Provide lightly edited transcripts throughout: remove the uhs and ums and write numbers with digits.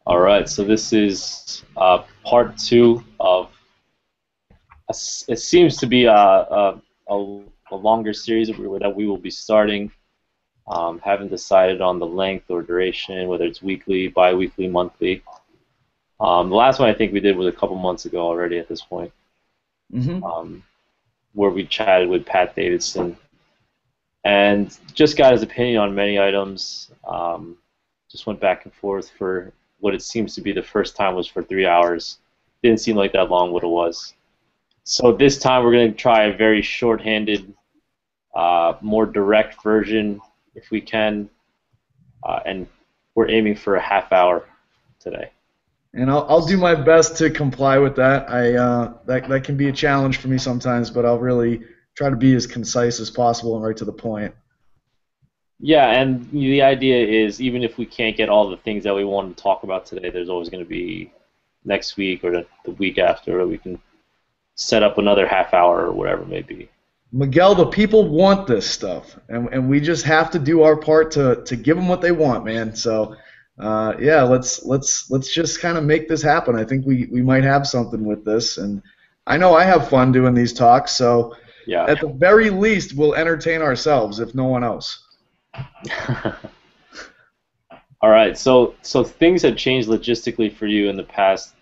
All right, so this is part two of it seems to be a longer series that we will be starting. Haven't decided on the length or duration, whether it's weekly, bi-weekly, monthly. The last one I think we did was a couple months ago already at this point, where we chatted with Pat Davidson and just got his opinion on many items. Just went back and forth for what it seems to be the first time was for 3 hours. Didn't seem like that long what it was. So this time we're going to try a very short-handed, more direct version if we can, and we're aiming for a half hour today. And I'll do my best to comply with that. That can be a challenge for me sometimes, but I'll really try to be as concise as possible and right to the point. Yeah, and the idea is even if we can't get all the things that we want to talk about today, there's always going to be next week or the week after, or we can set up another half hour or whatever it may be. Miguel, the people want this stuff, and we just have to do our part to give them what they want, man. So, yeah, let's just kind of make this happen. I think we might have something with this, and I know I have fun doing these talks. So, yeah, at the very least, we'll entertain ourselves, if no one else. All right, so things have changed logistically for you in the past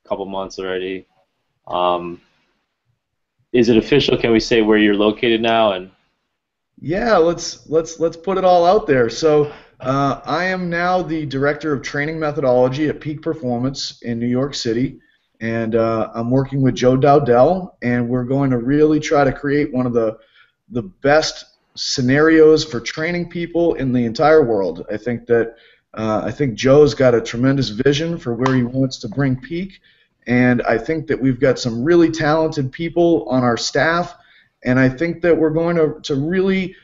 couple months already. Is it official? Can we say where you're located now? And yeah, let's put it all out there. So I am now the director of training methodology at Peak Performance in New York City, and I'm working with Joe Dowdell, and we're going to really try to create one of the best scenarios for training people in the entire world. I think Joe's got a tremendous vision for where he wants to bring Peak, and I think that we've got some really talented people on our staff, and I think that we're going to really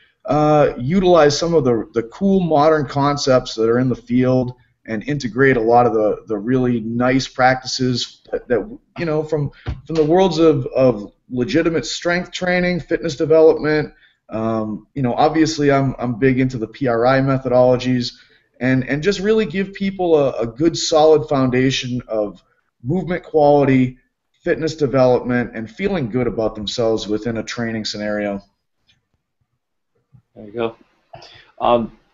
utilize some of the cool modern concepts that are in the field and integrate a lot of the really nice practices that you know from the worlds of legitimate strength training, fitness development. You know, obviously I'm big into the PRI methodologies, and just really give people a good solid foundation of movement quality, fitness development, and feeling good about themselves within a training scenario. there you go.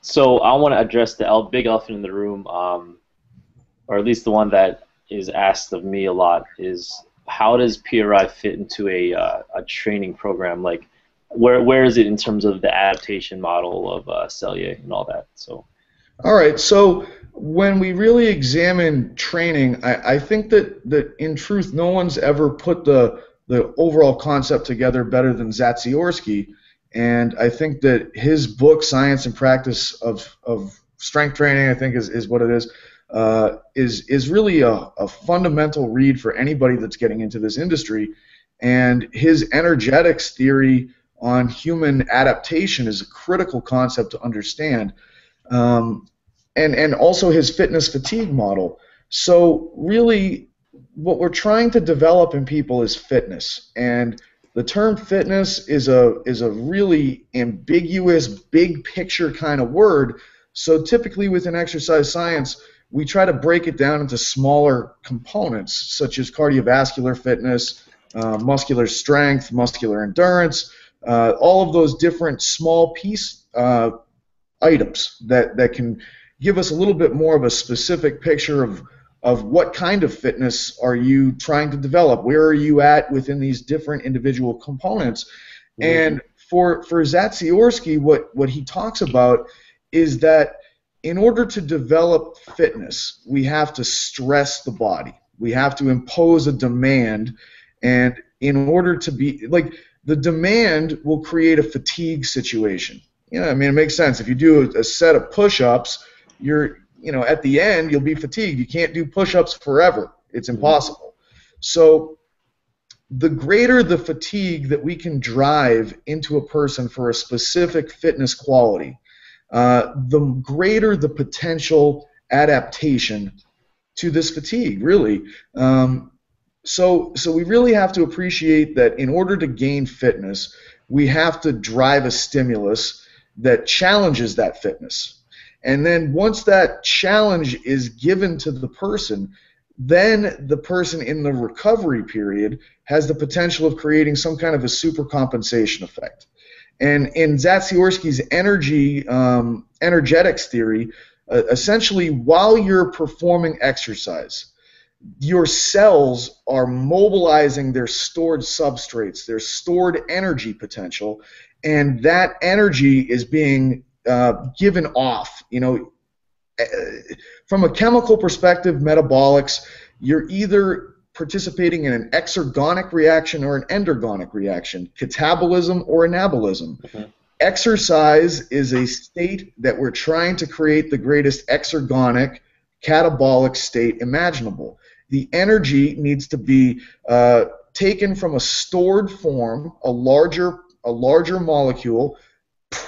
So I want to address the big elephant in the room, or at least the one that is asked of me a lot, is how does PRI fit into a training program? Like, where is it in terms of the adaptation model of Selye and all that? So. All right, so when we really examine training, I think that in truth no one's ever put the overall concept together better than Zatsiorsky, and I think that his book Science and Practice of Strength Training, I think is what it is really a fundamental read for anybody that's getting into this industry, and his energetics theory on human adaptation is a critical concept to understand. And also his fitness fatigue model. So really what we're trying to develop in people is fitness. And the term fitness is a really ambiguous, big picture kind of word. So typically within exercise science, we try to break it down into smaller components, such as cardiovascular fitness, muscular strength, muscular endurance, all of those different small piece items that can give us a little bit more of a specific picture of what kind of fitness are you trying to develop, where are you at within these different individual components. Mm-hmm. And for Zatsiorsky, what he talks about is that in order to develop fitness, we have to stress the body. We have to impose a demand, and in order to be, like, the demand will create a fatigue situation. You know, I mean, it makes sense. If you do a set of push-ups, at the end, you'll be fatigued. You can't do push-ups forever. It's impossible. So the greater the fatigue that we can drive into a person for a specific fitness quality, the greater the potential adaptation to this fatigue, really. So we really have to appreciate that in order to gain fitness, we have to drive a stimulus that challenges that fitness. And then once that challenge is given to the person, then the person in the recovery period has the potential of creating some kind of a supercompensation effect. And in Zatsiorsky's energetics theory, essentially while you're performing exercise, your cells are mobilizing their stored substrates, their stored energy potential, and that energy is being given off. From a chemical perspective, metabolics, you're either participating in an exergonic reaction or an endergonic reaction, catabolism or anabolism. Mm-hmm. Exercise is a state that we're trying to create the greatest exergonic, catabolic state imaginable. The energy needs to be taken from a stored form, a larger molecule.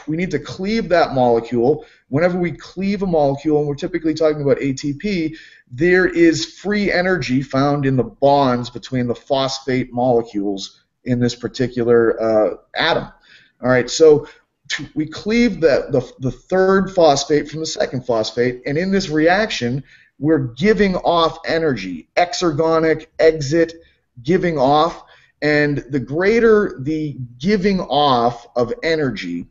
We need to cleave that molecule. Whenever we cleave a molecule, and we're typically talking about ATP, there is free energy found in the bonds between the phosphate molecules in this particular atom. All right, so we cleave the third phosphate from the second phosphate, and in this reaction, we're giving off energy, exergonic, exit, giving off, and the greater the giving off of energy,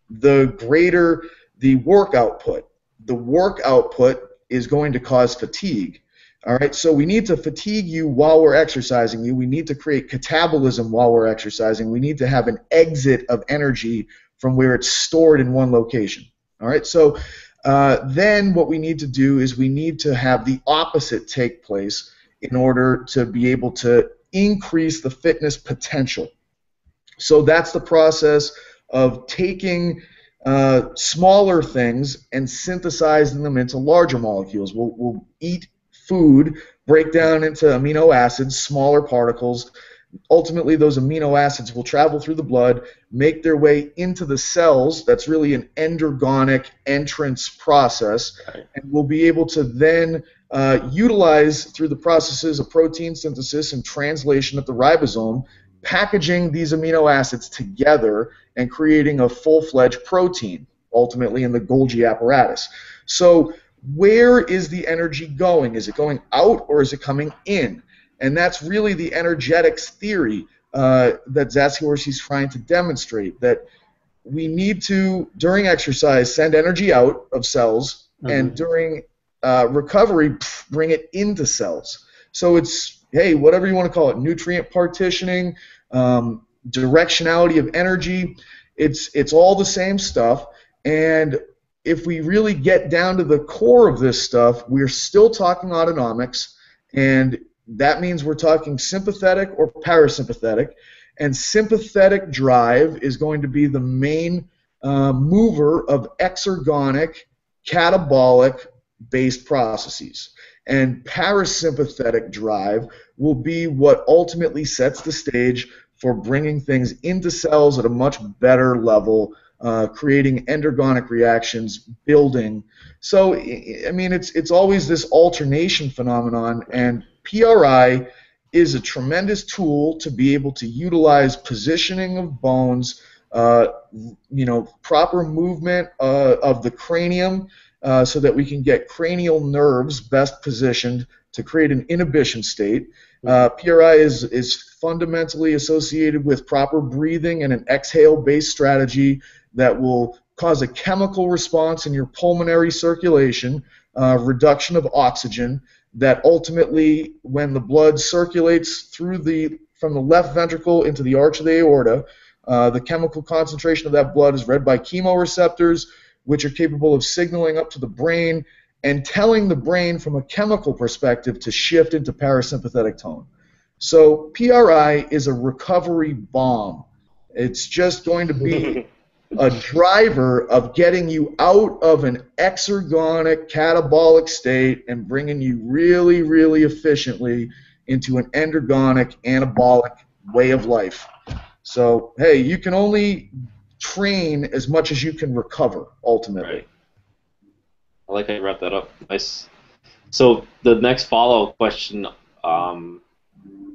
the greater the work output. The work output is going to cause fatigue. All right, so we need to fatigue you while we're exercising you. We need to create catabolism while we're exercising. We need to have an exit of energy from where it's stored in one location. All right, so then what we need to do is we need to have the opposite take place in order to be able to increase the fitness potential. So that's the process of taking smaller things and synthesizing them into larger molecules. We'll eat food, break down into amino acids, smaller particles. Ultimately, those amino acids will travel through the blood, make their way into the cells. That's really an endergonic entrance process, and we'll be able to then utilize through the processes of protein synthesis and translation at the ribosome, packaging these amino acids together and creating a full-fledged protein, ultimately in the Golgi apparatus. So where is the energy going? Is it going out or is it coming in? And that's really the energetics theory that Zatsiorsky's trying to demonstrate, that we need to, during exercise, send energy out of cells, and during recovery, bring it into cells. So it's, hey, whatever you want to call it, nutrient partitioning, directionality of energy, it's all the same stuff. And if we really get down to the core of this stuff, we're still talking autonomics, and that means we're talking sympathetic or parasympathetic, and sympathetic drive is going to be the main mover of exergonic, catabolic-based processes. And parasympathetic drive will be what ultimately sets the stage for bringing things into cells at a much better level, creating endergonic reactions, building. So, I mean, it's always this alternation phenomenon, and PRI is a tremendous tool to be able to utilize positioning of bones, proper movement of the cranium, so that we can get cranial nerves best positioned to create an inhibition state. PRI is fundamentally associated with proper breathing and an exhale-based strategy that will cause a chemical response in your pulmonary circulation, reduction of oxygen, that ultimately, when the blood circulates from the left ventricle into the arch of the aorta, the chemical concentration of that blood is read by chemoreceptors, which are capable of signaling up to the brain and telling the brain from a chemical perspective to shift into parasympathetic tone. So PRI is a recovery bomb. It's just going to be a driver of getting you out of an exergonic, catabolic state and bringing you really, really efficiently into an endergonic, anabolic way of life. So, hey, you can only train as much as you can recover, ultimately. Right. I like how you wrap that up. Nice. So the next follow-up question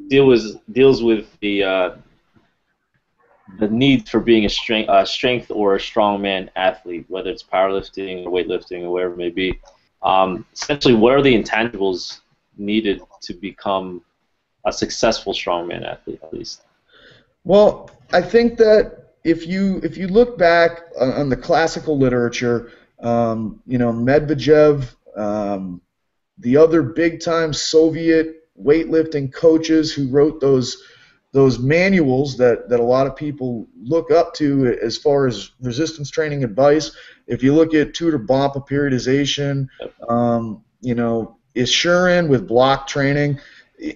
deals with the the need for being a strength or a strongman athlete, whether it's powerlifting or weightlifting or whatever it may be. Essentially, what are the intangibles needed to become a successful strongman athlete, at least? Well, I think that if you look back on the classical literature, Medvedev, the other big time Soviet weightlifting coaches who wrote those manuals that a lot of people look up to as far as resistance training advice. If you look at Tudor Bompa periodization, Issurin with block training,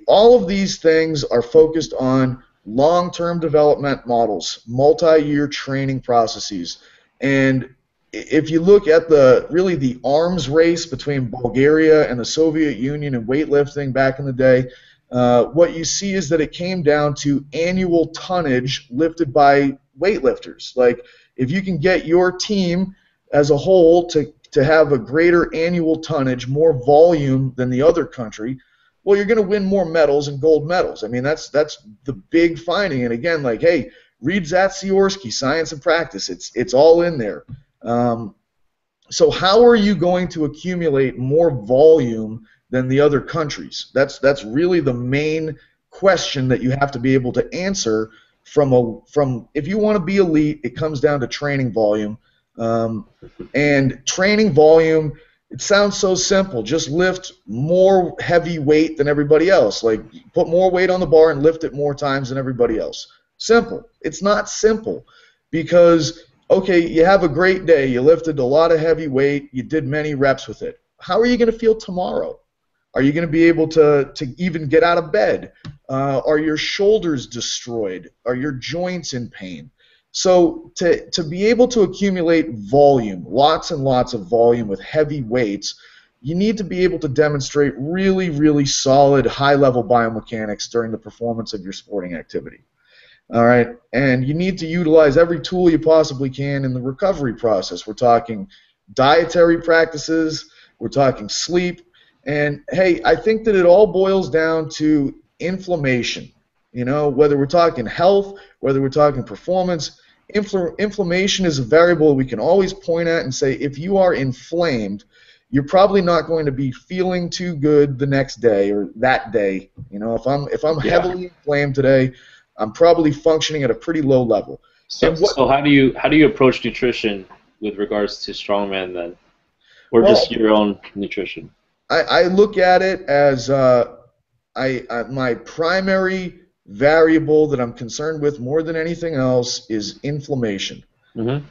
all of these things are focused on long-term development models, multi-year training processes. And if you look at the arms race between Bulgaria and the Soviet Union in weightlifting back in the day, what you see is that it came down to annual tonnage lifted by weightlifters. Like, if you can get your team as a whole to have a greater annual tonnage, more volume than the other country, well, you're going to win more medals and gold medals. I mean, that's the big finding. And again, like, hey, read Zatsiorsky, Science and Practice. It's all in there. So how are you going to accumulate more volume than the other countries? That's really the main question that you have to be able to answer from if you want to be elite, it comes down to training volume. And training volume, it sounds so simple. Just lift more heavy weight than everybody else. Like, put more weight on the bar and lift it more times than everybody else. Simple. It's not simple, because, okay, you have a great day. You lifted a lot of heavy weight. You did many reps with it. How are you going to feel tomorrow? Are you going to be able to even get out of bed? Are your shoulders destroyed? Are your joints in pain? So to be able to accumulate volume, lots and lots of volume with heavy weights, you need to be able to demonstrate really, really solid high-level biomechanics during the performance of your sporting activity. All right, and you need to utilize every tool you possibly can in the recovery process. We're talking dietary practices, we're talking sleep, and hey, I think that it all boils down to inflammation. Whether we're talking health, whether we're talking performance, inflammation is a variable we can always point at and say, if you are inflamed, you're probably not going to be feeling too good the next day or that day. If I'm heavily inflamed today, I'm probably functioning at a pretty low level. So how do you approach nutrition with regards to strongman then, or just your own nutrition? I look at it as my primary variable that I'm concerned with more than anything else is inflammation. Mm-hmm.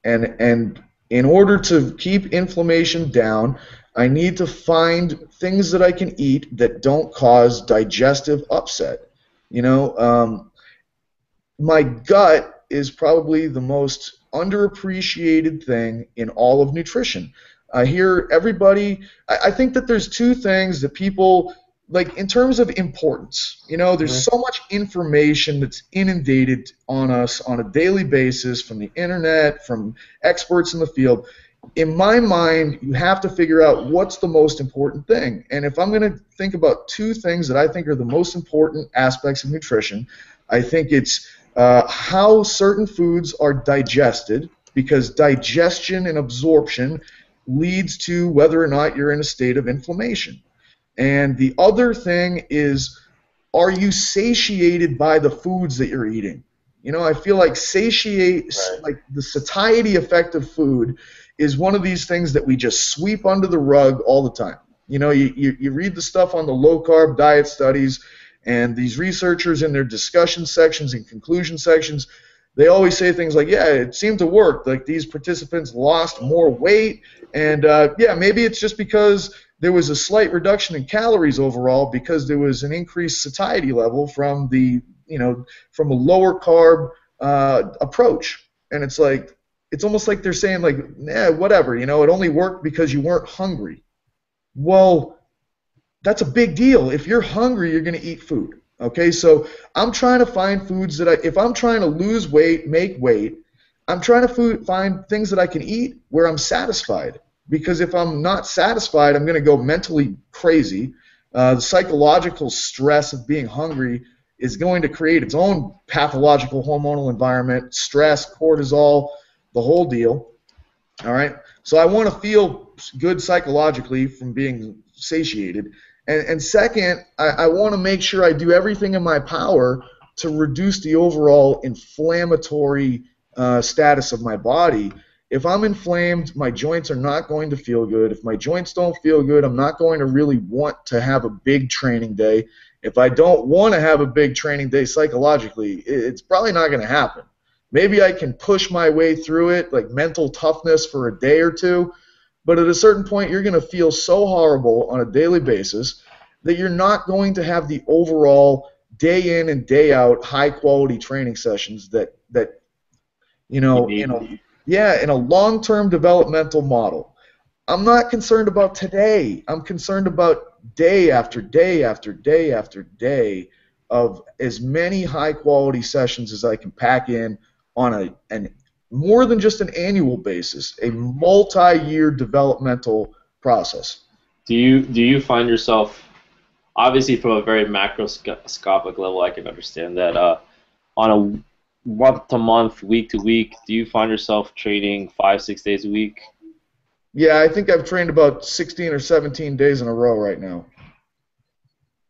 And in order to keep inflammation down, I need to find things that I can eat that don't cause digestive upset. My gut is probably the most underappreciated thing in all of nutrition. I hear everybody, I think that there's two things that people, like, in terms of importance, there's so much information that's inundated on us on a daily basis from the internet, from experts in the field. In my mind, you have to figure out what's the most important thing. And if I'm going to think about two things that I think are the most important aspects of nutrition, I think it's how certain foods are digested, because digestion and absorption leads to whether or not you're in a state of inflammation. And the other thing is, are you satiated by the foods that you're eating? I feel like like the satiety effect of food is one of these things that we just sweep under the rug all the time. You read the stuff on the low-carb diet studies, and these researchers in their discussion sections and conclusion sections, they always say things like, yeah, it seemed to work. Like, these participants lost more weight, and maybe it's just because there was a slight reduction in calories overall because there was an increased satiety level from from a lower carb approach. And it's almost like they're saying, like, whatever, it only worked because you weren't hungry. Well, that's a big deal. If you're hungry, you're going to eat food. Okay, so I'm trying to find foods that if I'm trying to lose weight, make weight, I'm trying to find things that I can eat where I'm satisfied. Because if I'm not satisfied, I'm going to go mentally crazy. The psychological stress of being hungry is going to create its own pathological hormonal environment, stress, cortisol, the whole deal. All right. So I want to feel good psychologically from being satiated. And second, I want to make sure I do everything in my power to reduce the overall inflammatory status of my body. If I'm inflamed, my joints are not going to feel good. If my joints don't feel good, I'm not going to really want to have a big training day. If I don't want to have a big training day psychologically, it's probably not going to happen. Maybe I can push my way through it, like mental toughness for a day or two, but at a certain point you're going to feel so horrible on a daily basis that you're not going to have the overall day in and day out high quality training sessions that in a long-term developmental model. I'm not concerned about today. I'm concerned about day after day after day after day of as many high-quality sessions as I can pack in on an more than just an annual basis, a multi-year developmental process. Do you find yourself, obviously from a very macroscopic level, I can understand that, on a month-to-month, week-to-week, do you find yourself training 5-6 days a week? Yeah, I think I've trained about 16 or 17 days in a row right now.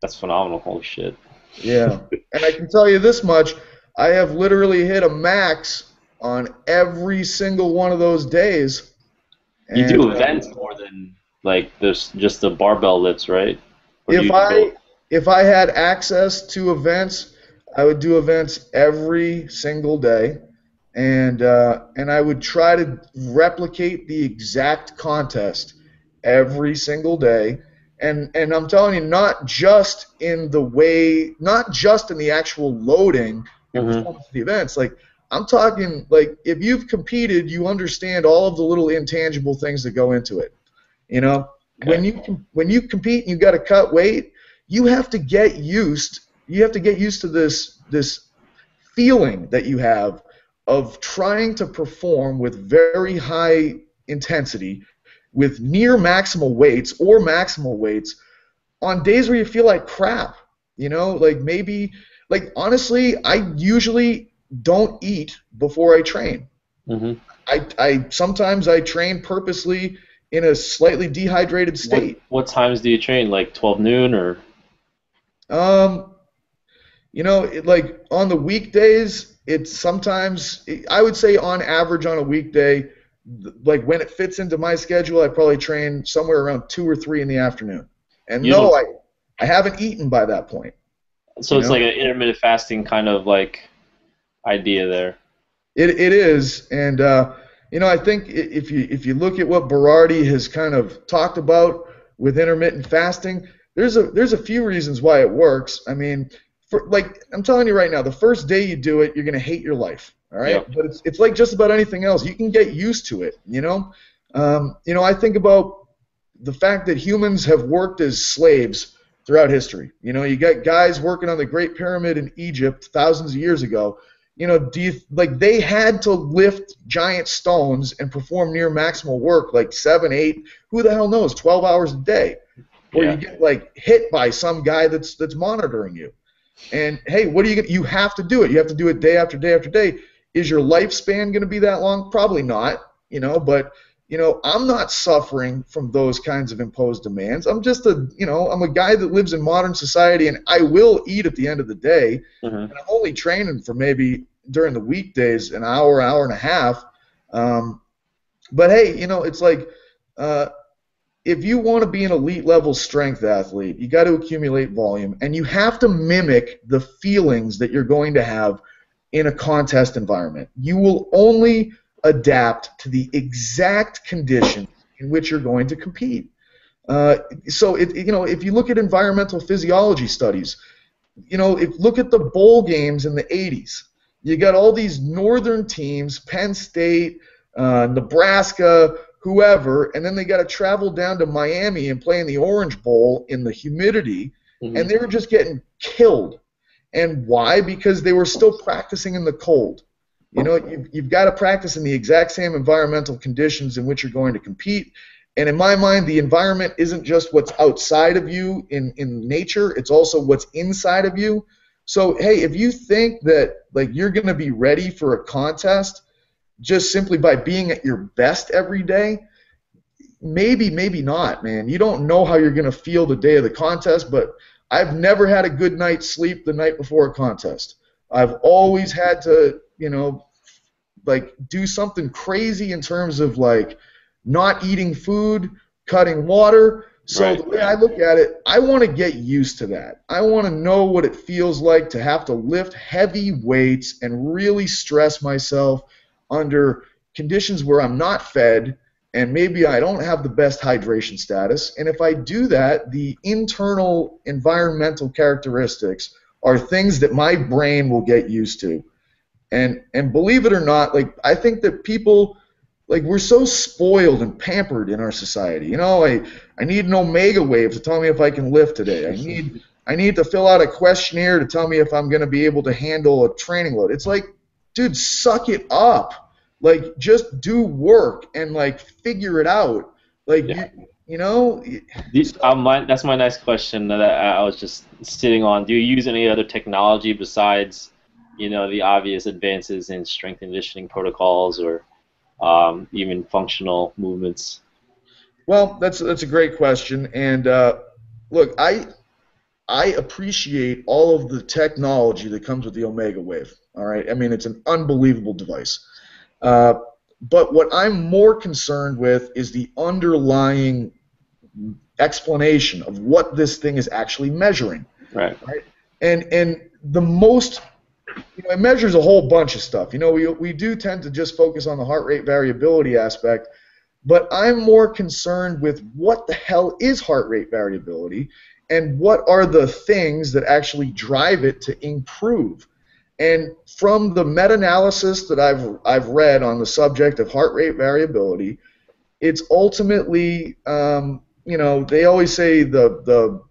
That's phenomenal. Holy shit. Yeah, and I can tell you this much, I have literally hit a max on every single one of those days. You do events more than, like, there's just the barbell lifts, right? If I had access to events, I would do events every single day, and I would try to replicate the exact contest every single day. And I'm telling you, not just in the actual loading and performance of the events. Like, I'm talking, like, if you've competed, you understand all of the little intangible things that go into it. You know, okay. When you compete and you got to cut weight, you have to get used. You have to get used to this feeling that you have of trying to perform with very high intensity, with near maximal weights or maximal weights on days where you feel like crap. You know, like maybe, like honestly, I usually don't eat before I train. I sometimes I train purposely in a slightly dehydrated state. What times do you train? Like 12 noon or? You know, like on the weekdays, it's sometimes, I would say on average on a weekday, like when it fits into my schedule, I probably train somewhere around 2 or 3 in the afternoon. And I haven't eaten by that point. So it's like an intermittent fasting kind of like idea there. It is, and I think if you look at what Berardi has kind of talked about with intermittent fasting, there's a few reasons why it works. I mean, I'm telling you right now, the first day you do it, you're gonna hate your life. All right, but it's like just about anything else. You can get used to it. I think about the fact that humans have worked as slaves throughout history. You got guys working on the Great Pyramid in Egypt thousands of years ago. They had to lift giant stones and perform near maximal work, like 7, 8, who the hell knows, 12 hours a day, or you get like hit by some guy that's monitoring you. And hey, what are you have to do it. You have to do it day after day after day. Is your lifespan going to be that long? Probably not. But I'm not suffering from those kinds of imposed demands. I'm just I'm a guy that lives in modern society, and I will eat at the end of the day. And I'm only training for maybe during the weekdays an hour, hour and a half. But hey, it's like if you want to be an elite level strength athlete, you got to accumulate volume, and you have to mimic the feelings that you're going to have in a contest environment. You will only adapt to the exact condition in which you're going to compete. So if you look at environmental physiology studies, look at the bowl games in the 80s. You got all these northern teams, Penn State, Nebraska, whoever, and then they got to travel down to Miami and play in the Orange Bowl in the humidity, and they were just getting killed. And why? Because they were still practicing in the cold. You've got to practice in the exact same environmental conditions in which you're going to compete. And in my mind, the environment isn't just what's outside of you in nature, it's also what's inside of you. So hey, if you think that like you're going to be ready for a contest just simply by being at your best every day, maybe not, man. You don't know how you're going to feel the day of the contest, but I've never had a good night's sleep the night before a contest. I've always had to, like do something crazy in terms of like not eating food, cutting water. So Right. the way I look at it, I want to get used to that. I want to know what it feels like to have to lift heavy weights and really stress myself under conditions where I'm not fed and maybe I don't have the best hydration status. And if I do that, the internal environmental characteristics are things that my brain will get used to. And believe it or not, like I think that people, like we're so spoiled and pampered in our society. I need an omega wave to tell me if I can lift today. I need to fill out a questionnaire to tell me if I'm going to be able to handle a training load. It's like, dude, suck it up. Like just do work and like figure it out. Like Yeah. That's my next question that I was just sitting on. Do you use any other technology besides, the obvious advances in strength and conditioning protocols or even functional movements? Well, that's a great question. And look, I appreciate all of the technology that comes with the Omega Wave. All right, I mean it's an unbelievable device. But what I'm more concerned with is the underlying explanation of what this thing is actually measuring. Right. Right? And the most, it measures a whole bunch of stuff. We do tend to just focus on the heart rate variability aspect, but I'm more concerned with what the hell is heart rate variability and what are the things that actually drive it to improve. And from the meta-analysis that I've read on the subject of heart rate variability, it's ultimately, they always say the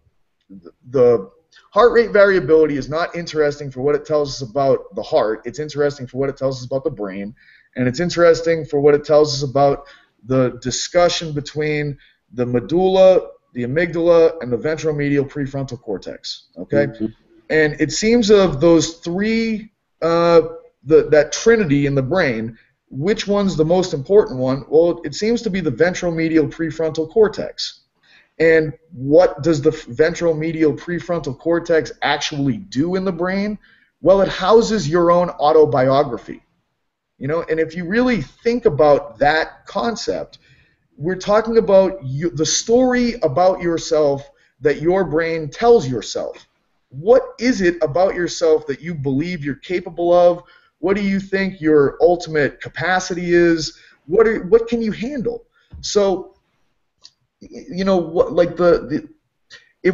heart rate variability is not interesting for what it tells us about the heart. It's interesting for what it tells us about the brain, and it's interesting for what it tells us about the discussion between the medulla, the amygdala, and the ventromedial prefrontal cortex. Okay. Mm-hmm. And it seems of those three, that trinity in the brain, which one's the most important one? Well, it seems to be the ventromedial prefrontal cortex. And what does the ventromedial prefrontal cortex actually do in the brain? Well, it houses your own autobiography. And if you really think about that concept, we're talking about the story about yourself that your brain tells yourself. What is it about yourself that you believe you're capable of? What do you think your ultimate capacity is? What can you handle? So, if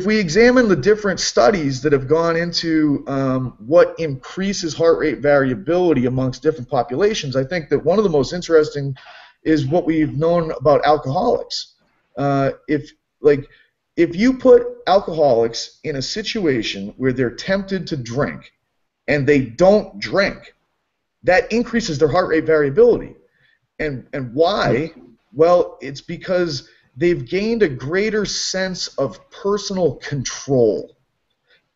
we examine the different studies that have gone into what increases heart rate variability amongst different populations, I think that one of the most interesting is what we've known about alcoholics. If you put alcoholics in a situation where they're tempted to drink and they don't drink, that increases their heart rate variability. And why? Well, it's because they've gained a greater sense of personal control.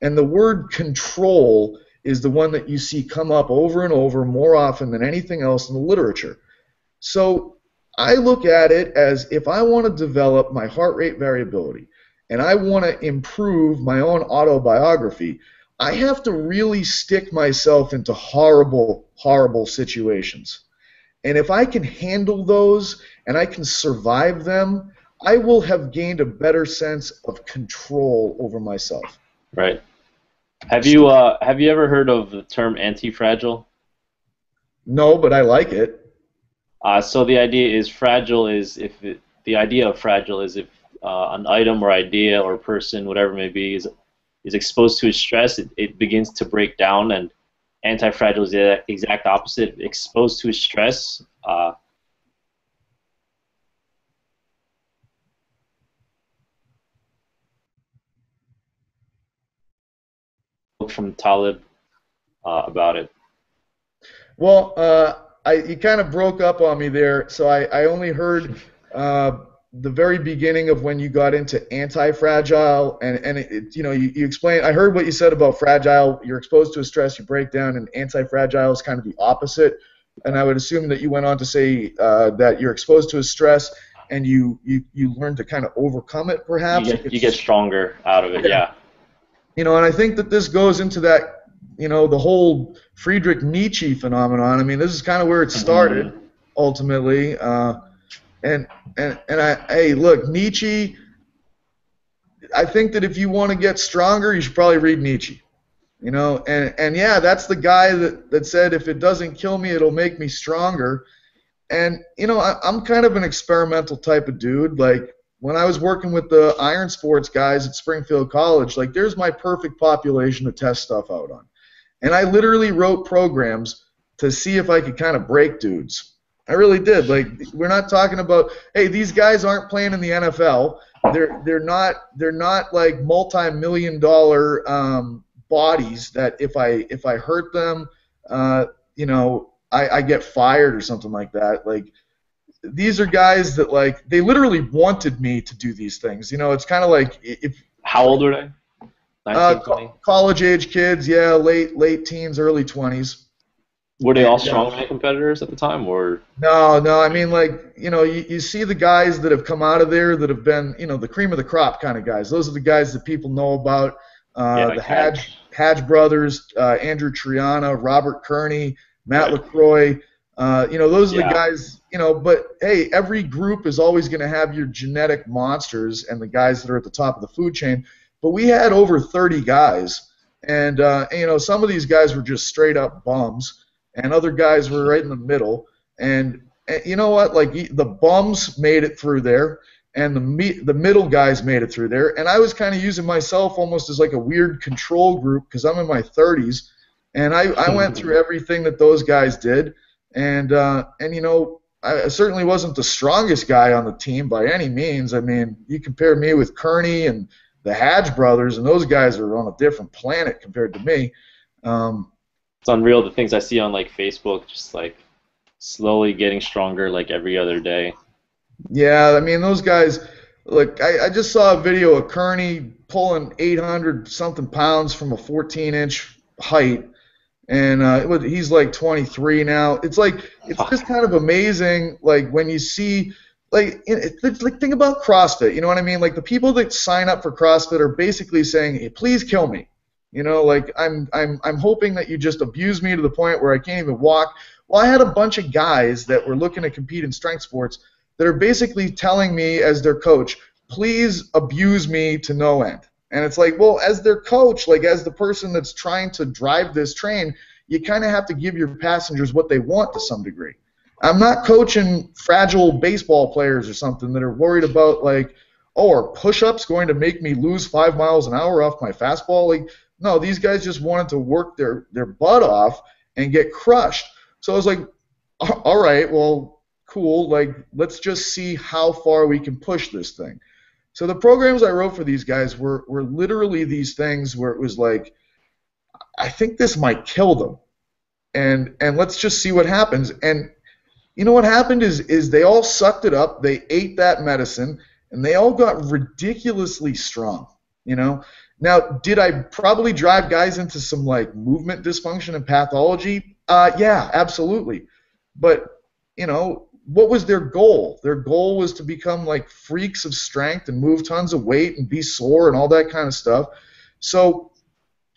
And the word control is the one that you see come up over and over more often than anything else in the literature. So I look at it as if I want to develop my heart rate variability and I want to improve my own autobiography, I have to really stick myself into horrible, horrible situations. And if I can handle those and I can survive them, I will have gained a better sense of control over myself. Right. Have you ever heard of the term anti-fragile? No, but I like it. So the idea is fragile is if an item or idea or person, whatever it may be, is exposed to a stress, it begins to break down, and anti-fragile is the exact opposite. Exposed to a stress, from Talib about it. Well, you kind of broke up on me there, so I only heard the very beginning of when you got into anti-fragile, and you explained. I heard what you said about fragile. You're exposed to a stress, you break down, and anti-fragile is kind of the opposite. And I would assume that you went on to say that you're exposed to a stress and you learn to kind of overcome it, perhaps. You get stronger out of it, yeah. And I think that this goes into that, the whole Friedrich Nietzsche phenomenon. I mean, this is kind of where it started, ultimately. Hey, look, Nietzsche. I think that if you want to get stronger, you should probably read Nietzsche. And yeah, that's the guy that said, if it doesn't kill me, it'll make me stronger. And I'm kind of an experimental type of dude. Like, when I was working with the iron sports guys at Springfield College, like, there's my perfect population to test stuff out on. And I literally wrote programs to see if I could kind of break dudes. I really did. Like, we're not talking about, hey, these guys aren't playing in the NFL. They're not like multi-million-dollar bodies that if I hurt them, I get fired or something like that. Like, these are guys that, like, they literally wanted me to do these things. It's kind of like if. How old were they? 19, 20? College age kids, yeah, late teens, early 20s. Were they all strongman competitors at the time, or? No. I mean, like, you see the guys that have come out of there that have been, the cream of the crop kind of guys. Those are the guys that people know about. The Hadge brothers, Andrew Triana, Robert Kearney, Matt LaCroix. Those are the guys. But hey, every group is always going to have your genetic monsters and the guys that are at the top of the food chain. But we had over 30 guys, and some of these guys were just straight up bums. And other guys were right in the middle. And you know what? Like, the bums made it through there, and the middle guys made it through there. And I was kind of using myself almost as like a weird control group because I'm in my 30s, and I went through everything that those guys did. And I certainly wasn't the strongest guy on the team by any means. I mean, you compare me with Kearney and the Hadge brothers, and those guys are on a different planet compared to me. It's unreal, the things I see on, like, Facebook, just, like, slowly getting stronger, like, every other day. Yeah, I mean, those guys, like, I just saw a video of Kearney pulling 800-something pounds from a 14-inch height, and he's, like, 23 now. It's just kind of amazing, like, when you see, like, think about CrossFit, you know what I mean? Like, the people that sign up for CrossFit are basically saying, hey, please kill me. Like, I'm hoping that you just abuse me to the point where I can't even walk. Well, I had a bunch of guys that were looking to compete in strength sports that are basically telling me as their coach, please abuse me to no end. And it's like, well, as their coach, like, as the person that's trying to drive this train, you kind of have to give your passengers what they want to some degree. I'm not coaching fragile baseball players or something that are worried about, like, oh, are push-ups going to make me lose 5 miles an hour off my fastball? Like, no, these guys just wanted to work their butt off and get crushed. So I was like, all right, well, cool. Like, let's just see how far we can push this thing. So the programs I wrote for these guys were literally these things where it was like, I think this might kill them, and let's just see what happens. And you know what happened is they all sucked it up. They ate that medicine, and they all got ridiculously strong. Now, did I probably drive guys into some, like, movement dysfunction and pathology? Yeah, absolutely. But, what was their goal? Their goal was to become, like, freaks of strength and move tons of weight and be sore and all that kind of stuff. So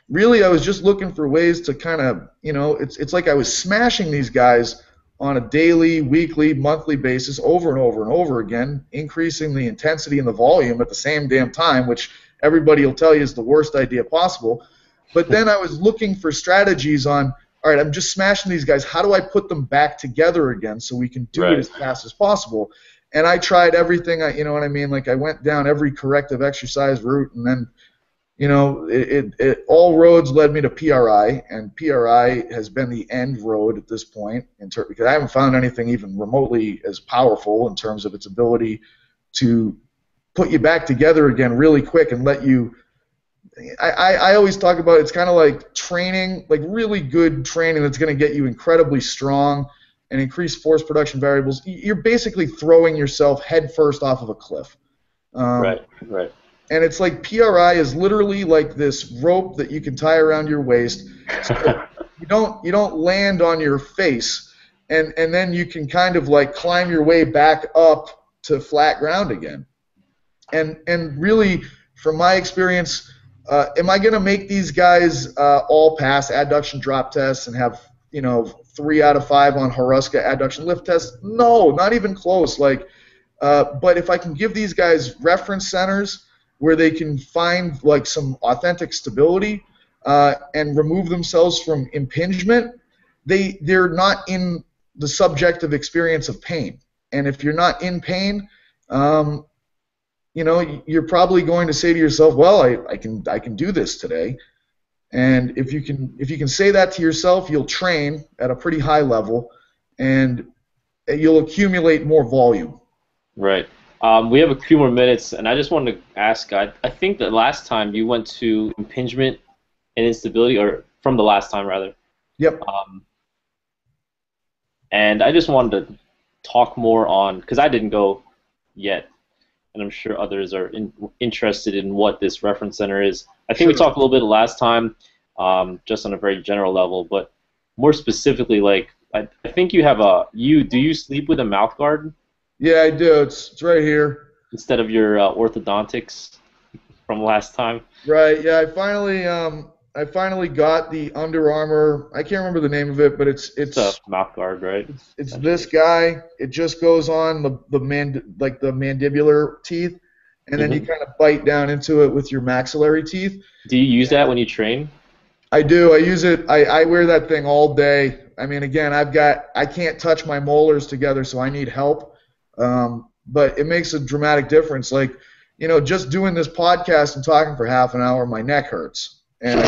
really, I was just looking for ways to kind of, it's like I was smashing these guys on a daily, weekly, monthly basis over and over and over again, increasing the intensity and the volume at the same damn time, which everybody will tell you is the worst idea possible. But then I was looking for strategies on, all right, I'm just smashing these guys. How do I put them back together again so we can do it as fast as possible? And I tried everything, you know what I mean? Like, I went down every corrective exercise route, and then, all roads led me to PRI, and PRI has been the end road at this point, because I haven't found anything even remotely as powerful in terms of its ability to put you back together again really quick and let you. I always talk about it's kind of like training, like really good training that's going to get you incredibly strong and increase force production variables, you're basically throwing yourself headfirst off of a cliff. Right. And it's like PRI is literally like this rope that you can tie around your waist, so you don't land on your face, and then you can kind of like climb your way back up to flat ground again. And really, from my experience, am I going to make these guys all pass adduction drop tests and have 3 out of 5 on Haruska adduction lift tests? No, not even close. But if I can give these guys reference centers where they can find like some authentic stability and remove themselves from impingement, they're not in the subjective experience of pain. And if you're not in pain, you're probably going to say to yourself, well, I can do this today. And if you can say that to yourself, you'll train at a pretty high level, and you'll accumulate more volume. Right. We have a few more minutes, and I just wanted to ask, I think that last time you went to impingement and instability, or from the last time, rather. Yep. And I just wanted to talk more on, because I didn't go yet, and I'm sure others are interested in what this reference center is. I think we talked a little bit last time, just on a very general level, but more specifically, like, I think you have do you sleep with a mouth guard? Yeah, I do. It's right here. Instead of your orthodontics from last time. Right. Yeah, I finally got the Under Armour. I can't remember the name of it, but it's a mouth guard, right? It's this guy. It just goes on the mandibular teeth, and then you kind of bite down into it with your maxillary teeth. Do you use that when you train? I do. I use it. I wear that thing all day. I mean, again, I can't touch my molars together, so I need help. But it makes a dramatic difference. Like, just doing this podcast and talking for half an hour, my neck hurts. And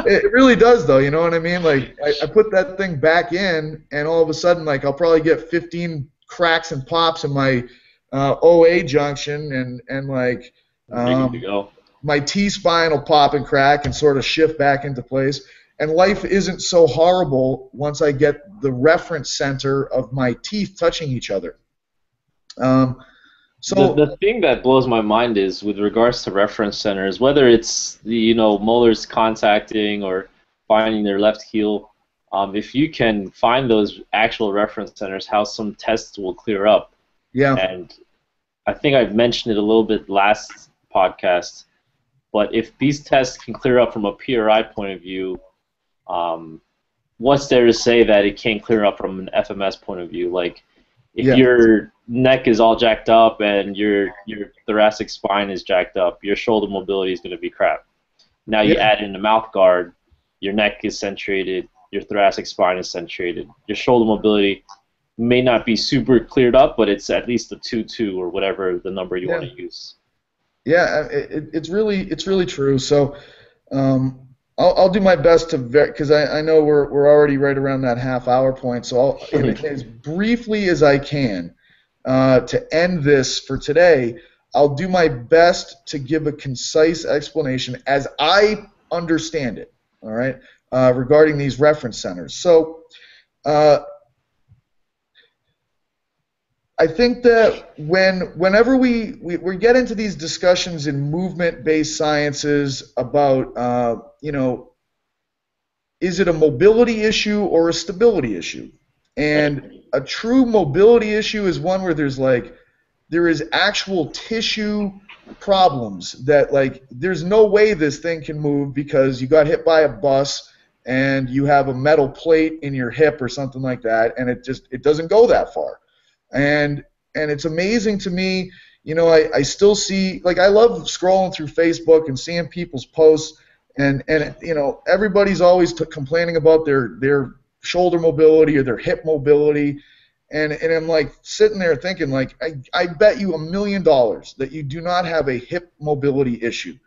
it really does, though. You know what I mean? Like, I put that thing back in, and all of a sudden, like, I'll probably get 15 cracks and pops in my OA junction, and like, ready to go. My T-spine will pop and crack and sort of shift back into place. And life isn't so horrible once I get the reference center of my teeth touching each other. So the thing that blows my mind is, with regards to reference centers, whether it's the molars contacting or finding their left heel, if you can find those actual reference centers, how some tests will clear up. Yeah. And I think I've mentioned it a little bit last podcast, but if these tests can clear up from a PRI point of view, what's there to say that it can't clear up from an FMS point of view? Like, if your neck is all jacked up and your thoracic spine is jacked up, your shoulder mobility is going to be crap. Now you add in the mouth guard, your neck is centrated, your thoracic spine is centrated. Your shoulder mobility may not be super cleared up, but it's at least a 2-2 or whatever the number you want to use. Yeah, it's really true. So I'll do my best to because I know we're already right around that half-hour point. So I'll, as briefly as I can, to end this for today, I'll do my best to give a concise explanation as I understand it. All right, regarding these reference centers. So I think that whenever we get into these discussions in movement-based sciences about is it a mobility issue or a stability issue? And a true mobility issue is one where there is actual tissue problems that, like, there's no way this thing can move because you got hit by a bus and you have a metal plate in your hip or something like that, and it doesn't go that far. And it's amazing to me, I still see, like, I love scrolling through Facebook and seeing people's posts, and everybody's always complaining about their shoulder mobility or their hip mobility, and I'm like sitting there thinking, like, I bet you $1 million that you do not have a hip mobility issue.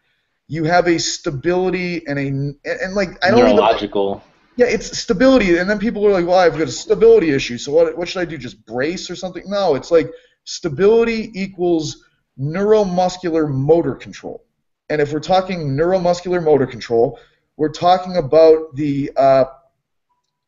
You have a stability and like, I don't neurological. Yeah, it's stability, and then people are like, well, I've got a stability issue, so what should I do, just brace or something? No, it's like stability equals neuromuscular motor control. And if we're talking neuromuscular motor control, we're talking about the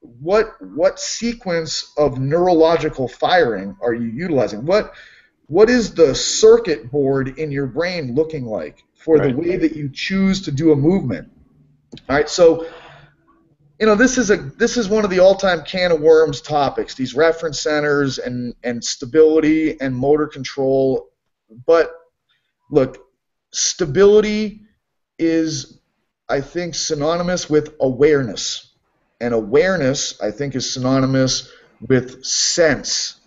what sequence of neurological firing are you utilizing? What is the circuit board in your brain looking like for the way that you choose to do a movement? All right, so this is one of the all-time can of worms topics, these reference centers and stability and motor control. But look, stability is, I think, synonymous with awareness. And awareness, I think, is synonymous with sense.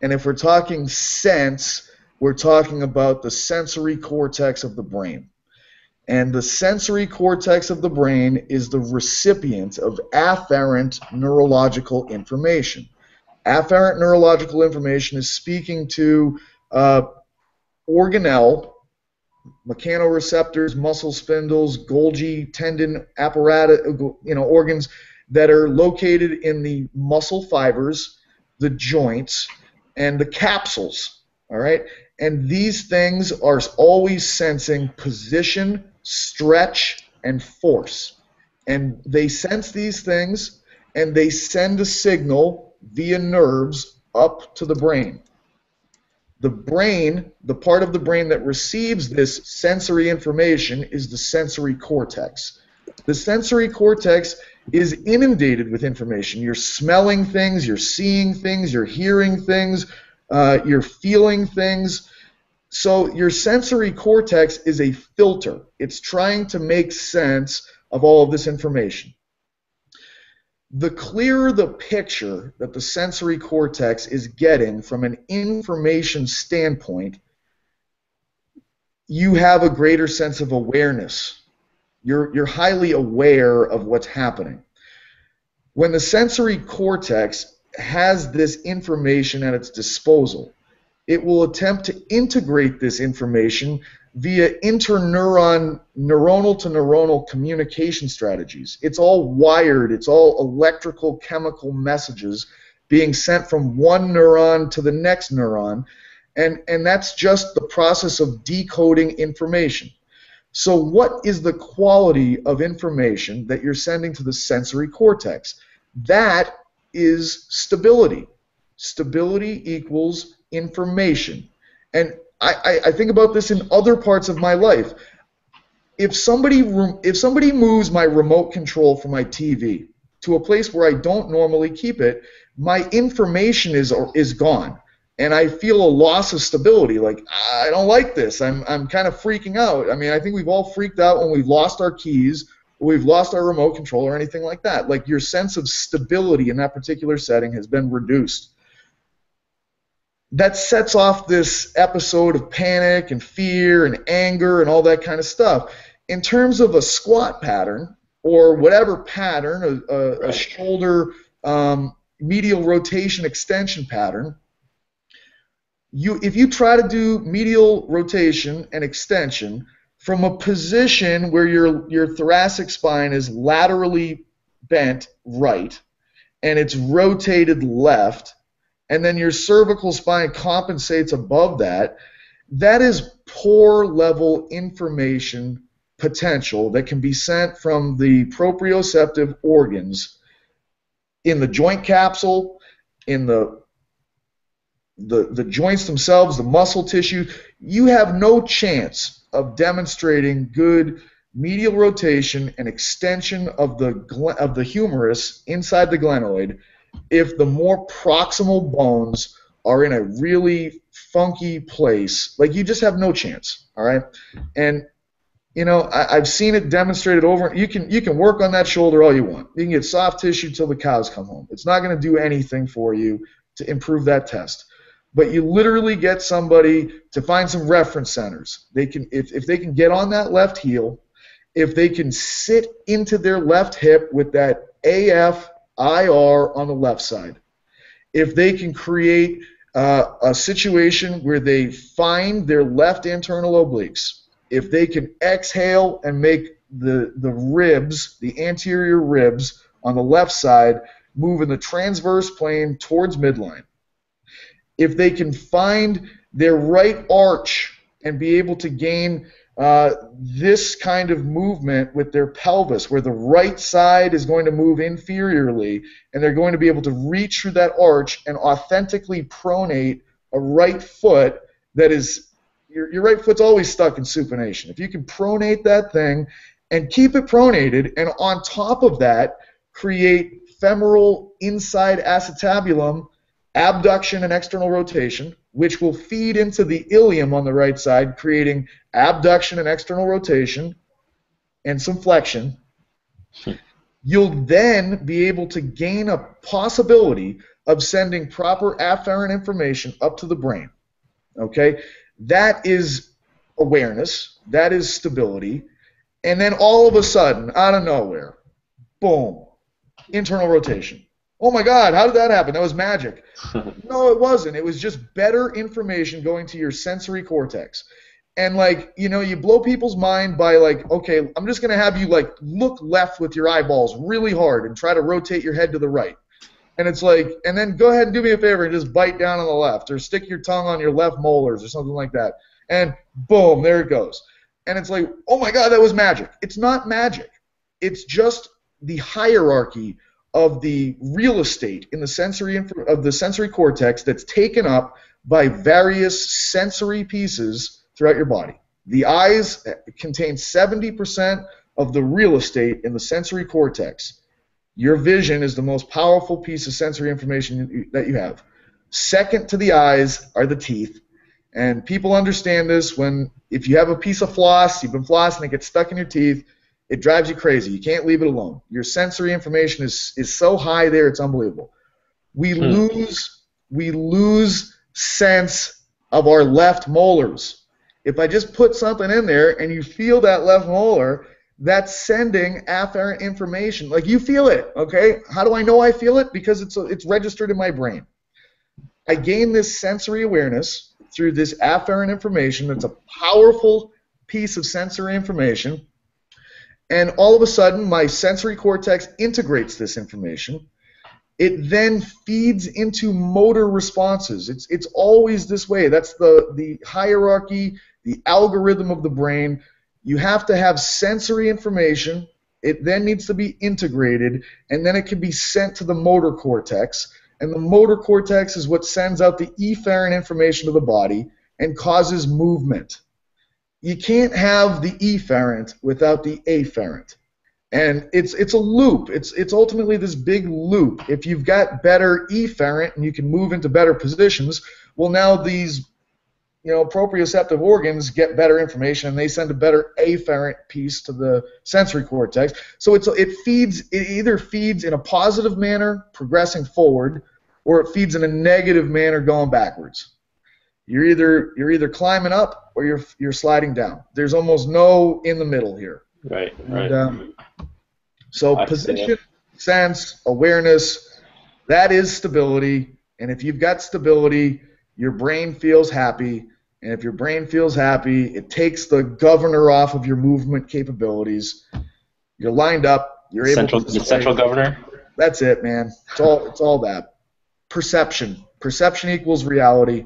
And if we're talking sense, we're talking about the sensory cortex of the brain. And the sensory cortex of the brain is the recipient of afferent neurological information. Afferent neurological information is speaking to organelle, mechanoreceptors, muscle spindles, Golgi tendon apparatus, organs that are located in the muscle fibers, the joints, and the capsules. All right, and these things are always sensing position, stretch, and force. And they sense these things, and they send a signal via nerves up to the brain. The brain, the part of the brain that receives this sensory information, is the sensory cortex. The sensory cortex is inundated with information. You're smelling things, you're seeing things, you're hearing things, you're feeling things. So your sensory cortex is a filter. It's trying to make sense of all of this information. The clearer the picture that the sensory cortex is getting from an information standpoint, you have a greater sense of awareness. You're highly aware of what's happening. When the sensory cortex has this information at its disposal, it will attempt to integrate this information via neuronal to neuronal communication strategies. It's all wired, it's all electrical chemical messages being sent from one neuron to the next neuron, and that's just the process of decoding information. So what is the quality of information that you're sending to the sensory cortex? That is stability. Stability equals information. And I think about this in other parts of my life. If somebody moves my remote control for my TV to a place where I don't normally keep it, my information is gone, and I feel a loss of stability. Like, I don't like this. I'm kind of freaking out. I mean, I think we've all freaked out when we've lost our keys, or we've lost our remote control, or anything like that. Like, your sense of stability in that particular setting has been reduced. That sets off this episode of panic and fear and anger and all that kind of stuff. In terms of a squat pattern or whatever pattern, a shoulder medial rotation extension pattern, if you try to do medial rotation and extension from a position where your thoracic spine is laterally bent right and it's rotated left, and then your cervical spine compensates above that, that is poor level information potential that can be sent from the proprioceptive organs in the joint capsule, in the joints themselves, the muscle tissue. You have no chance of demonstrating good medial rotation and extension of the humerus inside the glenoid if the more proximal bones are in a really funky place. Like, you just have no chance, all right? And I've seen it demonstrated over. You can work on that shoulder all you want. You can get soft tissue till the cows come home. It's not going to do anything for you to improve that test. But you literally get somebody to find some reference centers. They can, if they can get on that left heel, if they can sit into their left hip with that AF IR on the left side, if they can create a situation where they find their left internal obliques, if they can exhale and make the ribs, the anterior ribs on the left side, move in the transverse plane towards midline, if they can find their right arch and be able to gain this kind of movement with their pelvis, where the right side is going to move inferiorly, and they're going to be able to reach through that arch and authentically pronate a right foot that is, your right foot's always stuck in supination. If you can pronate that thing and keep it pronated, and on top of that, create femoral inside acetabulum, abduction and external rotation, which will feed into the ilium on the right side, creating abduction and external rotation and some flexion, you'll then be able to gain a possibility of sending proper afferent information up to the brain. Okay? That is awareness. That is stability. And then all of a sudden, out of nowhere, boom, internal rotation. Oh my God, how did that happen? That was magic. No, it wasn't. It was just better information going to your sensory cortex. And like, you know, you blow people's mind by like, okay, I'm just going to have you like look left with your eyeballs really hard and try to rotate your head to the right. And it's like, and then go ahead and do me a favor and just bite down on the left, or stick your tongue on your left molars or something like that. And boom, there it goes. And it's like, oh my God, that was magic. It's not magic. It's just the hierarchy of the real estate in the sensory cortex that's taken up by various sensory pieces throughout your body. The eyes contain 70% of the real estate in the sensory cortex. Your vision is the most powerful piece of sensory information that you have. Second to the eyes are the teeth. And people understand this when, if you have a piece of floss, you've been flossing, it gets stuck in your teeth, it drives you crazy. You can't leave it alone. Your sensory information is so high there, it's unbelievable. We lose sense of our left molars. If I just put something in there and you feel that left molar, that's sending afferent information. Like, you feel it, okay? How do I know I feel it? Because it's registered in my brain. I gain this sensory awareness through this afferent information that's a powerful piece of sensory information. And all of a sudden, my sensory cortex integrates this information. It then feeds into motor responses. It's always this way. That's the hierarchy, the algorithm of the brain. You have to have sensory information. It then needs to be integrated, and then it can be sent to the motor cortex. And the motor cortex is what sends out the efferent information to the body and causes movement. You can't have the efferent without the afferent. And it's a loop. It's ultimately this big loop. If you've got better efferent and you can move into better positions, well, now these proprioceptive organs get better information and they send a better afferent piece to the sensory cortex. So it either feeds in a positive manner, progressing forward, or it feeds in a negative manner, going backwards. You're either climbing up or you're sliding down. There's almost no in the middle here. Right. So position, sense, awareness, that is stability. And if you've got stability, your brain feels happy. And if your brain feels happy, it takes the governor off of your movement capabilities. You're lined up. You're able to. The central governor. That's it, man. It's all that. Perception. Perception equals reality.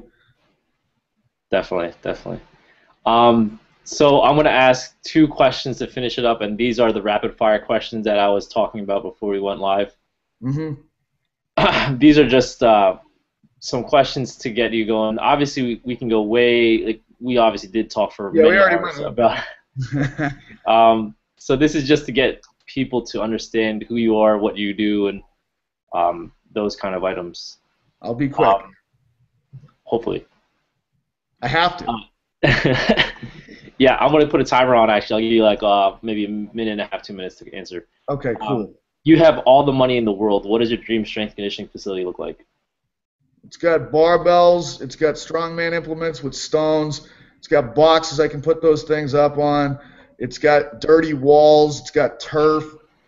Definitely. So I'm going to ask 2 questions to finish it up, and these are the rapid-fire questions that I was talking about before we went live. Mm-hmm. These are just some questions to get you going. Obviously, we can go way, like, we obviously did talk for many hours about so this is just to get people to understand who you are, what you do, and those kind of items. I'll be quick. Hopefully. I have to. Yeah, I'm going to put a timer on, actually. I'll give you like maybe a minute and a half, 2 minutes to answer. Okay, cool. You have all the money in the world. What does your dream strength conditioning facility look like? It's got barbells. It's got strongman implements with stones. It's got boxes I can put those things up on. It's got dirty walls. It's got turf.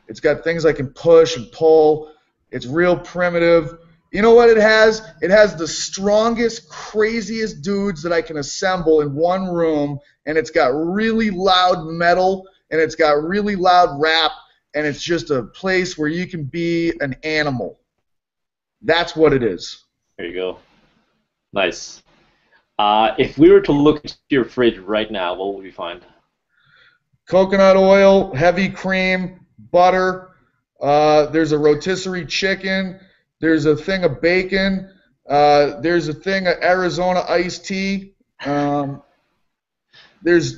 It's got things I can push and pull. It's real primitive. You know what it has? It has the strongest, craziest dudes that I can assemble in one room, and it's got really loud metal, and it's got really loud rap, and it's just a place where you can be an animal. That's what it is. There you go. Nice. If we were to look into your fridge right now, what would we find? coconut oil, heavy cream, butter. There's a rotisserie chicken. There's a thing of bacon. There's a thing of Arizona iced tea. There's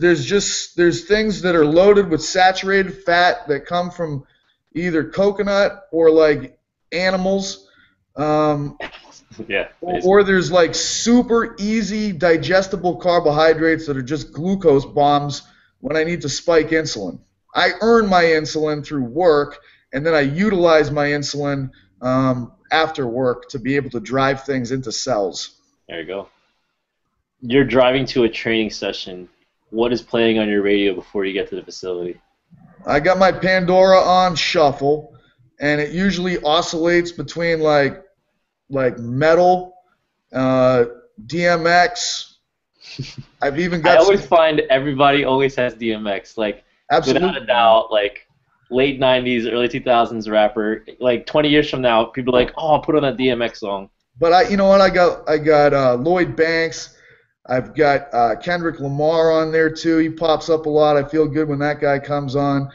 things that are loaded with saturated fat that come from either coconut or like animals. Yeah. Or there's like super easy digestible carbohydrates that are just glucose bombs when I need to spike insulin. I earn my insulin through work, and then I utilize my insulin after work to be able to drive things into cells. There you go. You're driving to a training session. What is playing on your radio before you get to the facility? I got my Pandora on shuffle, and it usually oscillates between like metal, DMX. I've even got. I always find everybody always has DMX. Like, absolutely, without a doubt, like late '90s, early 2000s rapper. Like 20 years from now, people are like, "Oh, I'll put on that DMX song." But you know what? I got Lloyd Banks. I've got Kendrick Lamar on there too. He pops up a lot. I feel good when that guy comes on.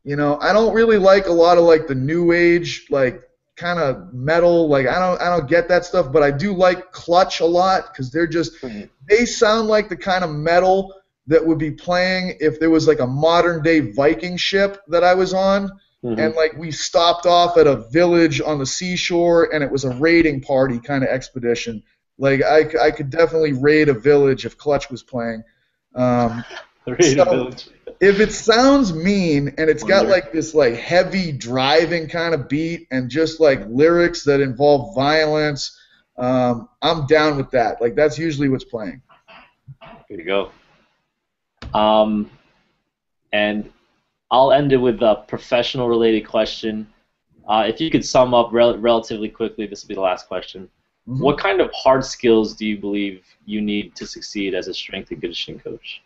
You know, I don't really like a lot of like the new age like kind of metal. Like I don't get that stuff. But I do like Clutch a lot because they sound like the kind of metal that would be playing if there was like a modern day Viking ship that I was on. Mm-hmm. And like we stopped off at a village on the seashore and it was a raiding party kind of expedition. Like I could definitely raid a village if Clutch was playing. Raid a village. If it sounds mean and it's got like this like heavy driving kind of beat and just like lyrics that involve violence, I'm down with that. Like that's usually what's playing. There you go. And I'll end it with a professional related question. If you could sum up relatively quickly, this will be the last question. Mm-hmm. What kind of hard skills do you believe you need to succeed as a strength and conditioning coach?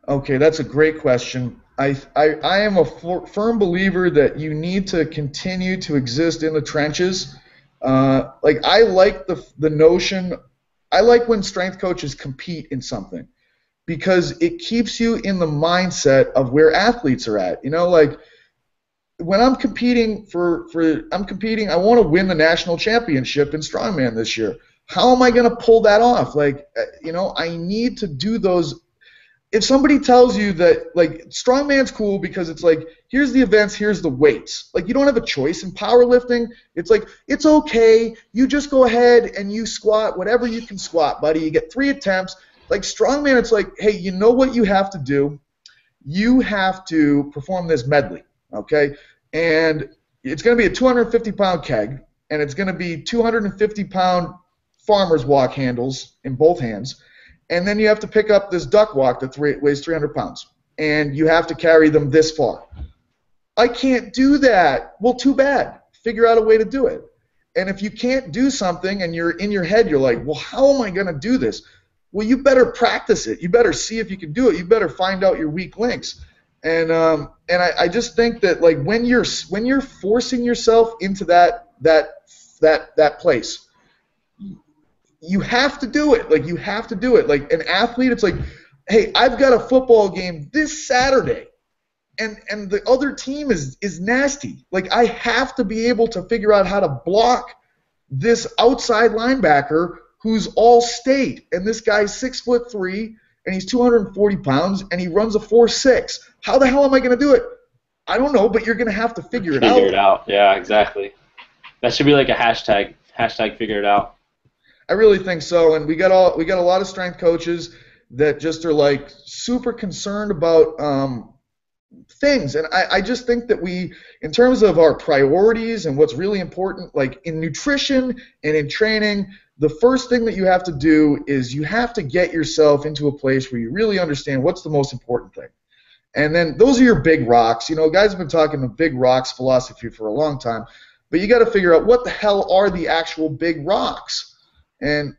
Okay, that's a great question. I am a firm believer that you need to continue to exist in the trenches. Like I like the notion. I like when strength coaches compete in something because it keeps you in the mindset of where athletes are at. You know, like when I'm competing I want to win the national championship in Strongman this year. How am I going to pull that off? Like, you know, I need to do those. If somebody tells you that, like, Strongman's cool because it's like, here's the events, here's the weights. Like, you don't have a choice. In powerlifting, it's like, it's okay. You just go ahead and you squat whatever you can squat, buddy. You get 3 attempts. Like, Strongman, it's like, hey, you know what you have to do? You have to perform this medley, okay? And it's going to be a 250-pound keg, and it's going to be 250-pound farmer's walk handles in both hands. And then you have to pick up this duck walk that weighs 300 pounds. And you have to carry them this far. I can't do that. Well, too bad. Figure out a way to do it. And if you can't do something and you're in your head, you're like, well, how am I going to do this? Well, you better practice it. You better see if you can do it. You better find out your weak links. And I just think that like when you're forcing yourself into that place, you have to do it. Like, you have to do it. Like, an athlete, it's like, hey, I've got a football game this Saturday, and the other team is nasty. Like, I have to be able to figure out how to block this outside linebacker who's all state, and this guy's 6'3", and he's 240 pounds, and he runs a 4.6. How the hell am I going to do it? I don't know, but you're going to have to figure it out. Figure it out. Yeah, exactly. That should be like a hashtag. Hashtag figure it out. I really think so, and we got a lot of strength coaches that just are like super concerned about things, and I just think that we, in terms of our priorities and what's really important, like in nutrition and in training, the first thing that you have to do is you have to get yourself into a place where you really understand what's the most important thing, and then those are your big rocks. You know, guys have been talking the big rocks philosophy for a long time, but you got to figure out what the hell are the actual big rocks. And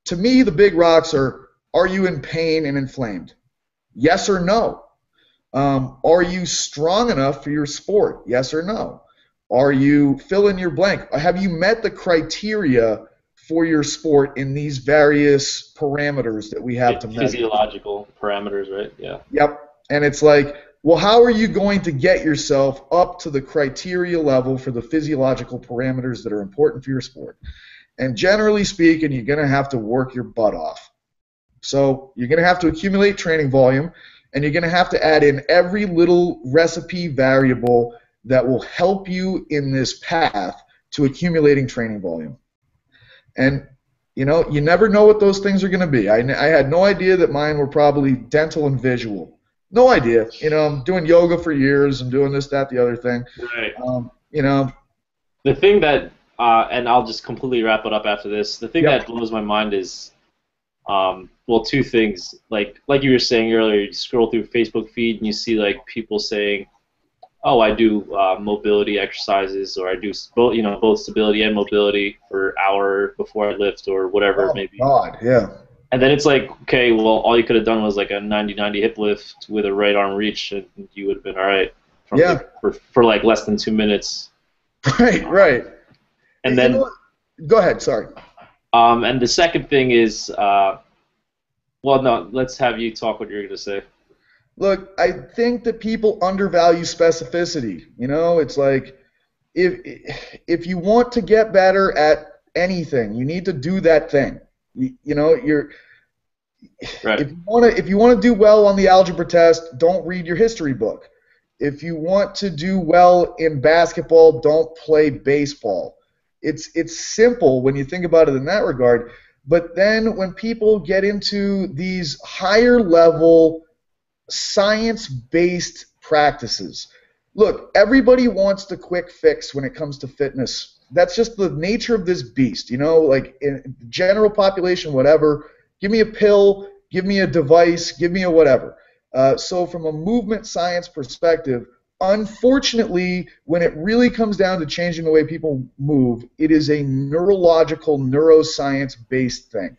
to me, the big rocks are you in pain and inflamed? Yes or no? Are you strong enough for your sport? Yes or no? Are you fill in your blank? Have you met the criteria for your sport in these various parameters that we have to measure. Physiological parameters, right? Yeah. Yep. And it's like, well, how are you going to get yourself up to the criteria level for the physiological parameters that are important for your sport? And generally speaking, you're going to have to work your butt off. So you're going to have to accumulate training volume, and you're going to have to add in every little recipe variable that will help you in this path to accumulating training volume. And you know, you never know what those things are going to be. I had no idea that mine were probably dental and visual. No idea. You know, I'm doing yoga for years and doing this, that, the other thing. Right. You know. The thing that, and I'll just completely wrap it up after this. The thing that blows my mind is, well, two things. Like you were saying earlier, you scroll through Facebook feed and you see like people saying, "Oh, I do mobility exercises, or I do both stability and mobility for an hour before I lift, or whatever it may be." God, yeah. And then it's like, okay, well, all you could have done was like a 90-90 hip lift with a right arm reach, and you would have been all right for like less than 2 minutes. Right. And then, go ahead. Sorry. And the second thing is, well, no, let's have you talk what you're going to say. Look, I think that people undervalue specificity. You know, it's like if you want to get better at anything, you need to do that thing. You know, right. If you want to do well on the algebra test, don't read your history book. If you want to do well in basketball, don't play baseball. It's simple when you think about it in that regard. But then when people get into these higher level science-based practices, look, everybody wants the quick fix when it comes to fitness. That's just the nature of this beast, you know, like in the general population, whatever, give me a pill, give me a device, give me a whatever. So from a movement science perspective, unfortunately, when it really comes down to changing the way people move, it is a neurological, neuroscience-based thing.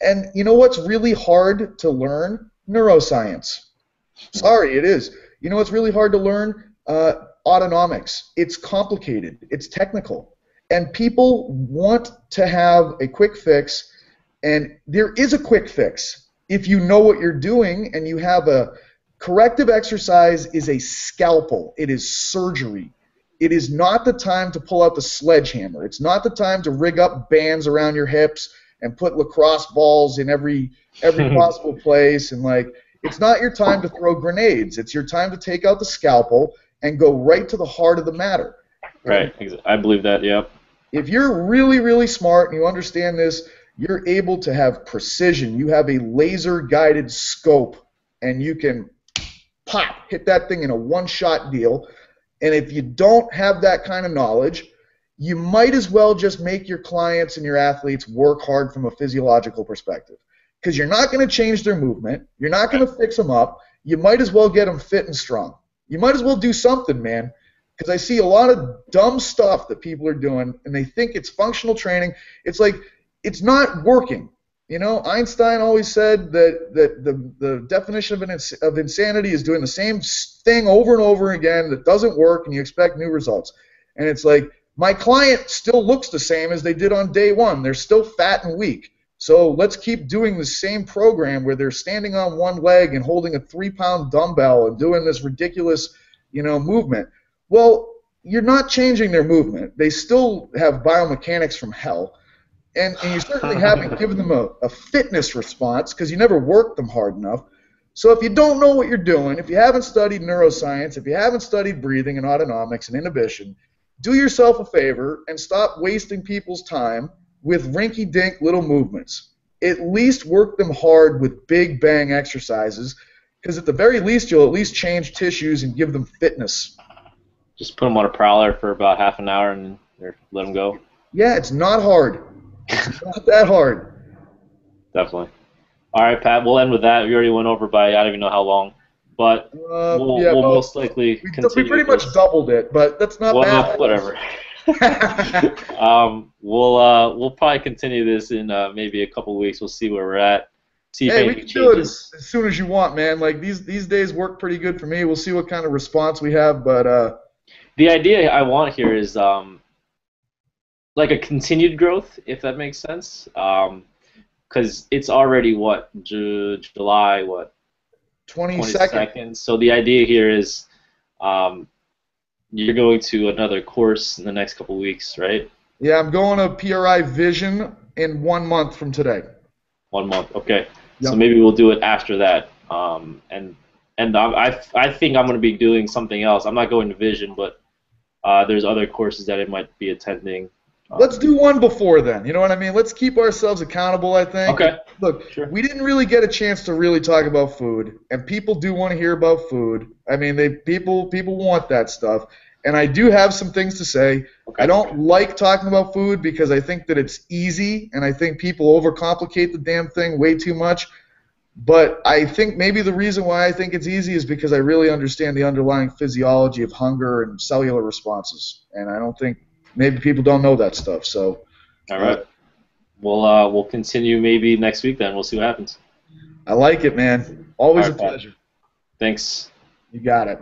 And you know what's really hard to learn? Neuroscience. Sorry, it is. You know what's really hard to learn? Autonomics. It's complicated. It's technical. And people want to have a quick fix, and there is a quick fix. If you know what you're doing and you have a corrective exercise is a scalpel. It is surgery. It is not the time to pull out the sledgehammer. It's not the time to rig up bands around your hips and put lacrosse balls in every possible place, and like, it's not your time to throw grenades. It's your time to take out the scalpel and go right to the heart of the matter. Right. I believe that, yep. If you're really, really smart and you understand this, you're able to have precision. You have a laser-guided scope, and you can hit that thing in a one-shot deal. And if you don't have that kind of knowledge, you might as well just make your clients and your athletes work hard from a physiological perspective, because you're not going to change their movement. You're not going to fix them up. You might as well get them fit and strong. You might as well do something, man, because I see a lot of dumb stuff that people are doing, and they think it's functional training. It's like, it's not working. You know, Einstein always said that the definition of insanity is doing the same thing over and over again that doesn't work, and you expect new results. And it's like, my client still looks the same as they did on day one. They're still fat and weak. So let's keep doing the same program where they're standing on one leg and holding a 3-pound dumbbell and doing this ridiculous, you know, movement. Well, you're not changing their movement. They still have biomechanics from hell. And you certainly haven't given them a fitness response because you never worked them hard enough. So if you don't know what you're doing, if you haven't studied neuroscience, if you haven't studied breathing and autonomics and inhibition, do yourself a favor and stop wasting people's time with rinky-dink little movements. At least work them hard with big bang exercises, because at the very least you'll at least change tissues and give them fitness. Just put them on a prowler for about half an hour and let them go. Yeah, it's not hard. It's not that hard. Definitely. All right, Pat, we'll end with that. We already went over by I don't even know how long, but we'll most likely continue. We pretty much doubled it, but that's not bad. Whatever. We'll probably continue this in maybe a couple weeks. We'll see where we're at. See if we can do it as soon as you want, man. Like these days work pretty good for me. We'll see what kind of response we have, but the idea I want here is like a continued growth, if that makes sense. Because it's already what July, what 22nd. 22nd. So the idea here is um, you're going to another course in the next couple weeks, right? Yeah, I'm going to PRI Vision in 1 month from today. 1 month, okay. So Yep. maybe we'll do it after that. And I think I'm going to be doing something else. I'm not going to Vision, but there's other courses that I might be attending. Let's do one before then. You know what I mean? Let's keep ourselves accountable, I think. Okay. Look, Sure. we didn't really get a chance to really talk about food, and people do want to hear about food. I mean, people want that stuff. And I do have some things to say. Okay. I don't like talking about food because I think that it's easy, and I think people overcomplicate the damn thing way too much. But I think maybe the reason why I think it's easy is because I really understand the underlying physiology of hunger and cellular responses. And I don't think maybe people don't know that stuff. So, All right. We'll continue maybe next week then. We'll see what happens. I like it, man. Always a pleasure. Thanks. You got it.